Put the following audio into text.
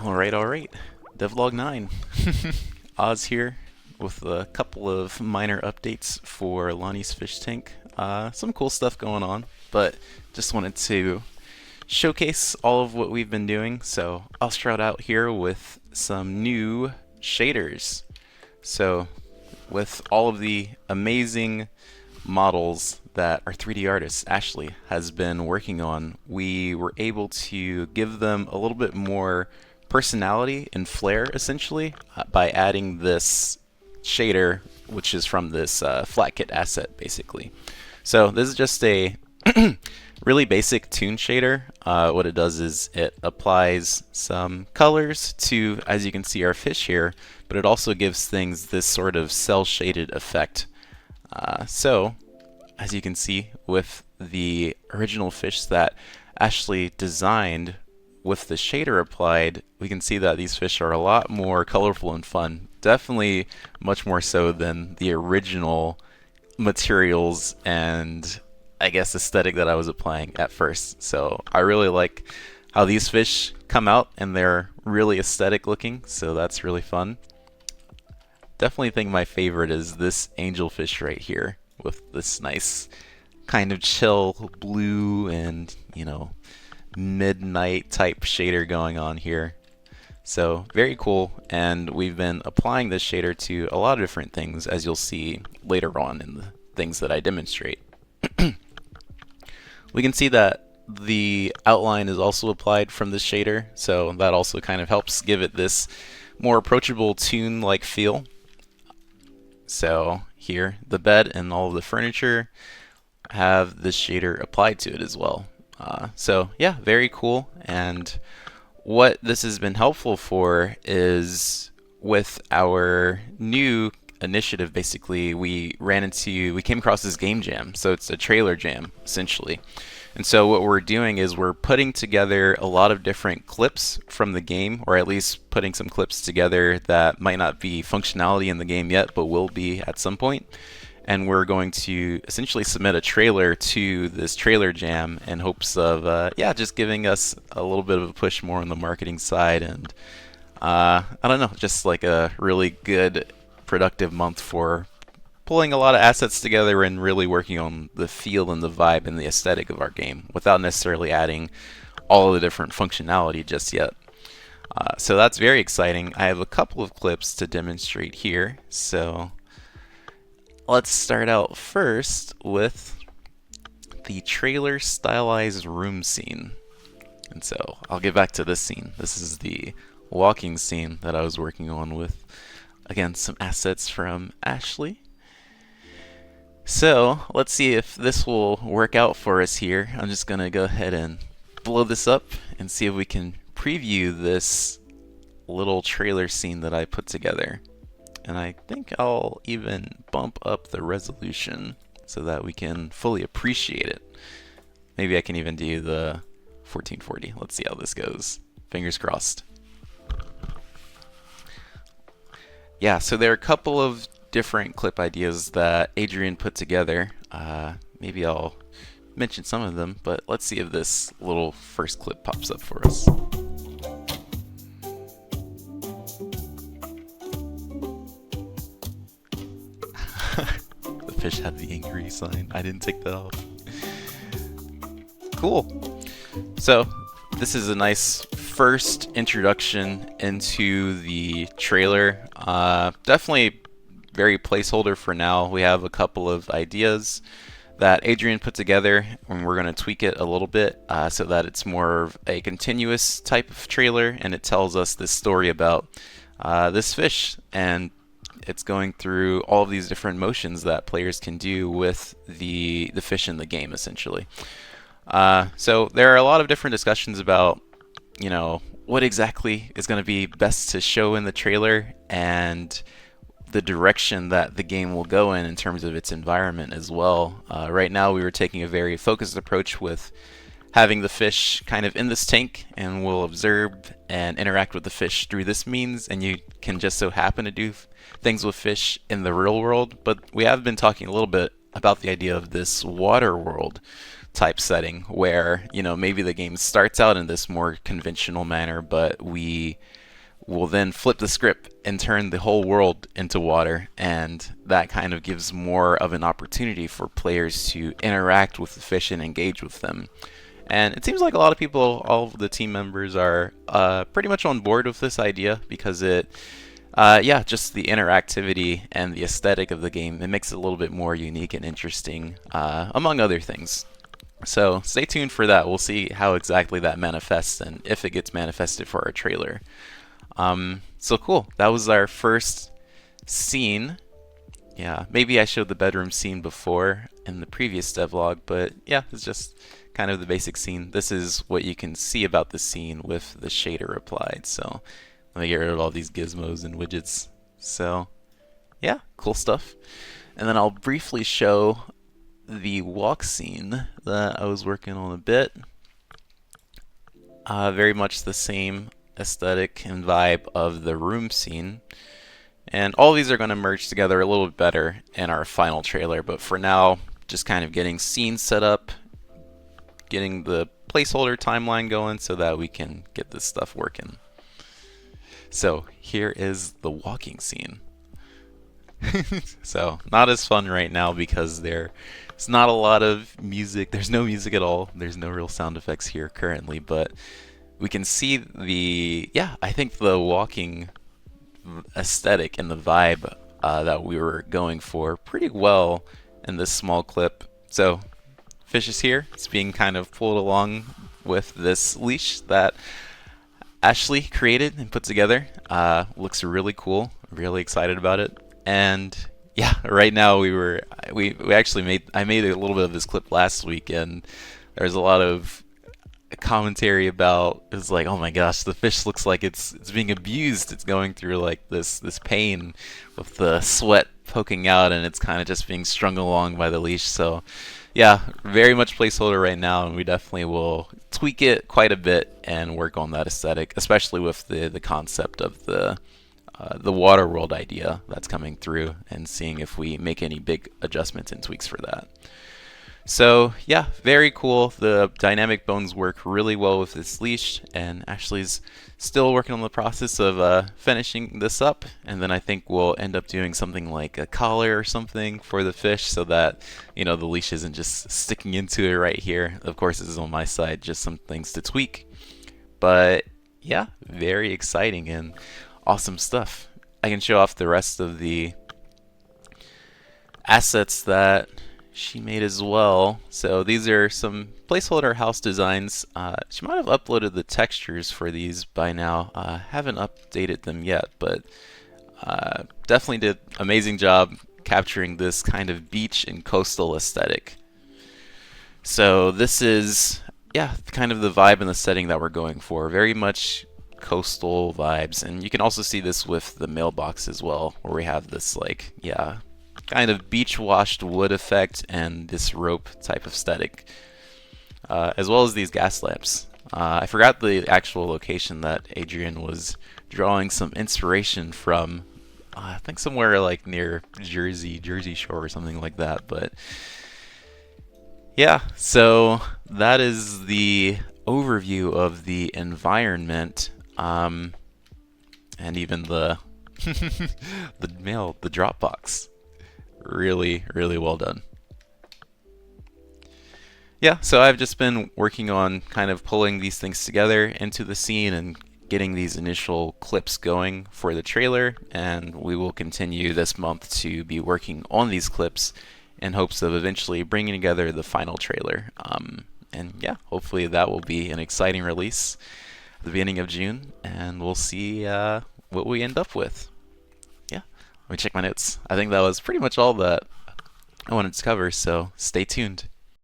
Alright. Devlog 9. Oz here with a couple of minor updates for Lonnie's Fishtank. Some cool stuff going on, but just wanted to showcase all of what we've been doing. So I'll start out here with some new shaders. So with all of the amazing models that our 3D artist Ashley has been working on, we were able to give them a little bit more personality and flair essentially by adding this shader, which is from this flat kit asset basically. So this is just a really basic toon shader. What it does is it applies some colors to, as you can see, our fish here, but it also gives things this sort of cell shaded effect. So, as you can see with the original fish that Ashley designed with the shader applied, we can see that these fish are a lot more colorful and fun. Definitely much more so than the original materials and I guess aesthetic that I was applying at first. So I really like how these fish come out and they're really aesthetic looking, so that's really fun. Definitely think my favorite is this angelfish right here with this nice kind of chill blue and, midnight type shader going on here. So very cool, and we've been applying this shader to a lot of different things, as you'll see later on in the things that I demonstrate. We can see that the outline is also applied from this shader, so that also kind of helps give it this more approachable toon-like feel. So here, the bed and all of the furniture have this shader applied to it as well. So yeah, very cool. And what this has been helpful for is with our new initiative, basically, we came across this game jam. So it's a trailer jam, essentially. And so what we're doing is we're putting together a lot of different clips from the game, or at least putting some clips together that might not be functionality in the game yet, but will be at some point. And we're going to essentially submit a trailer to this trailer jam in hopes of, just giving us a little bit of a push more on the marketing side. And I don't know, just like a really good, productive month for pulling a lot of assets together and really working on the feel and the vibe and the aesthetic of our game without necessarily adding all of the different functionality just yet. So that's very exciting. I have a couple of clips to demonstrate here. So let's start out first with the trailer stylized room scene. And so I'll get back to this scene. This is the walking scene that I was working on with, again, some assets from Ashley. So let's see if this will work out for us here. I'm just going to go ahead and blow this up and see if we can preview this little trailer scene that I put together. And I think I'll even bump up the resolution so that we can fully appreciate it. Maybe I can even do the 1440. Let's see how this goes. Fingers crossed. Yeah, so there are a couple of different clip ideas that Adrian put together. Maybe I'll mention some of them, but let's see if this little first clip pops up for us. The fish had the angry sign. I didn't take that off. Cool. So this is a nice first introduction into the trailer. Definitely very placeholder for now. We have a couple of ideas that Adrian put together, and we're going to tweak it a little bit so that it's more of a continuous type of trailer, and it tells us this story about this fish, and it's going through all of these different motions that players can do with the fish in the game, essentially. So there are a lot of different discussions about, what exactly is going to be best to show in the trailer and the direction that the game will go in terms of its environment as well. Right now we were taking a very focused approach with having the fish kind of in this tank, and we'll observe and interact with the fish through this means, and you can just so happen to do things with fish in the real world. But we have been talking a little bit about the idea of this water world. type setting where, maybe the game starts out in this more conventional manner, but we will then flip the script and turn the whole world into water, and that kind of gives more of an opportunity for players to interact with the fish and engage with them. And it seems like a lot of people, all of the team members, are pretty much on board with this idea because yeah, just the interactivity and the aesthetic of the game, it makes it a little bit more unique and interesting, among other things. So stay tuned for that. We'll see how exactly that manifests and if it gets manifested for our trailer. So cool. That was our first scene. Yeah, maybe I showed the bedroom scene before in the previous devlog, but yeah, it's just kind of the basic scene. This is what you can see about the scene with the shader applied. So let me get rid of all these gizmos and widgets. So yeah, cool stuff. And then I'll briefly show the walk scene that I was working on a bit. Very much the same aesthetic and vibe of the room scene. And all these are going to merge together a little bit better in our final trailer, but for now, just kind of getting scenes set up, getting the placeholder timeline going so that we can get this stuff working. So here is the walking scene. So not as fun right now because there's not a lot of music. There's no music at all. There's no real sound effects here currently, but we can see I think the walking aesthetic and the vibe that we were going for pretty well in this small clip. So fish is here. It's being kind of pulled along with this leash that Ashley created and put together. Looks really cool. Really excited about it. And yeah, right now we actually I made a little bit of this clip last week, and there's a lot of commentary about, it's like, oh my gosh, the fish looks like it's being abused. It's going through like this pain with the sweat poking out, and it's kind of just being strung along by the leash. So yeah, very much placeholder right now, and we definitely will tweak it quite a bit and work on that aesthetic, especially with the concept of the water world idea that's coming through, and seeing if we make any big adjustments and tweaks for that. So yeah, very cool. The dynamic bones work really well with this leash, and Ashley's still working on the process of finishing this up, and then I think we'll end up doing something like a collar or something for the fish so that, the leash isn't just sticking into it right here. Of course, this is on my side, just some things to tweak. But yeah, very exciting and awesome stuff. I can show off the rest of the assets that she made as well. So these are some placeholder house designs. She might have uploaded the textures for these by now. Haven't updated them yet, but definitely did an amazing job capturing this kind of beach and coastal aesthetic. So this is, yeah, kind of the vibe and the setting that we're going for. Very much coastal vibes, and you can also see this with the mailbox as well, where we have this like, yeah, kind of beach washed wood effect and this rope type of aesthetic, as well as these gas lamps. I forgot the actual location that Adrian was drawing some inspiration from. I think somewhere like near Jersey Shore or something like that. But yeah, so that is the overview of the environment, and even the the drop box. Really, really well done. Yeah, so I've just been working on kind of pulling these things together into the scene and getting these initial clips going for the trailer, and we will continue this month to be working on these clips in hopes of eventually bringing together the final trailer. And yeah, hopefully that will be an exciting release at the beginning of June, and we'll see what we end up with. Yeah, let me check my notes. I think that was pretty much all that I wanted to cover, so stay tuned.